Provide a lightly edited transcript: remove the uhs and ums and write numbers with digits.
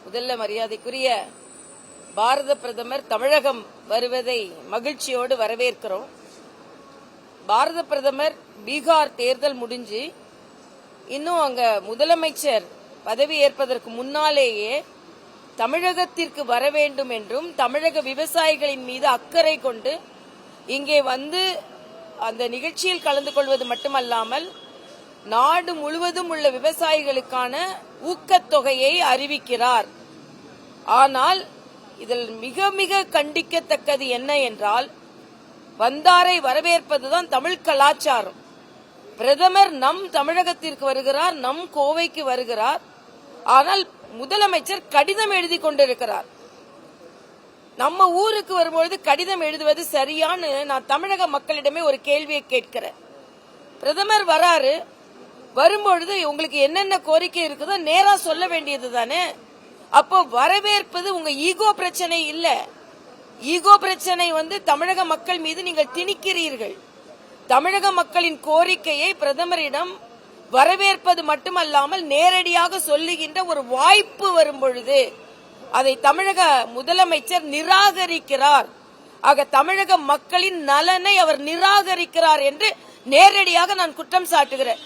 முதல்ல மரியாதைக்குரிய பாரத பிரதமர் தமிழகம் வருவதை மகிழ்ச்சியோடு வரவேற்கிறோம். பாரத பிரதமர் பீகார் தேர்தல் முடிஞ்சு இன்னும் அங்க முதலமைச்சர் பதவி ஏற்பதற்கு முன்னாலேயே தமிழகத்திற்கு வர வேண்டும் என்றும் தமிழக விவசாயிகளின் மீது அக்கறை கொண்டு இங்கே வந்து அந்த நிகழ்ச்சியில் கலந்து கொள்வது மட்டுமல்லாமல் நாடு முழுவதும் உள்ள விவசாயிகளுக்கான ஊக்கத்தொகையை அறிவிக்கிறார். ஆனால் இதில் மிக மிக கண்டிக்கத்தக்கது என்ன என்றால், வந்தாரை வரவேற்பதுதான் தமிழ் கலாச்சாரம். பிரதமர் நம் தமிழகத்திற்கு வருகிறார், நம் கோவைக்கு வருகிறார். ஆனால் முதலமைச்சர் கடிதம் எழுதி கொண்டிருக்கிறார். நம்ம ஊருக்கு வரும்பொழுது கடிதம் எழுதுவது சரியான்னு நான் தமிழக மக்களிடமே ஒரு கேள்வியை கேட்கிறேன். பிரதமர் வராரு, வரும்பொழுது உங்களுக்கு என்னென்ன கோரிக்கை இருக்குதோ நேரா சொல்ல வேண்டியது தானே. அப்போ வரவேற்பது உங்க ஈகோ பிரச்சனை இல்ல. ஈகோ பிரச்சனை தமிழக மக்கள் மீது நீங்கள் திணிக்கிறீர்கள். தமிழக மக்களின் கோரிக்கையை பிரதமரிடம் வரவேற்பது மட்டுமல்லாமல் நேரடியாக சொல்லுகின்ற ஒரு வாய்ப்பு வரும் பொழுது அதை தமிழக முதலமைச்சர் நிராகரிக்கிறார். ஆக தமிழக மக்களின் நலனை அவர் நிராகரிக்கிறார் என்று நேரடியாக நான் குற்றம் சாட்டுகிறேன்.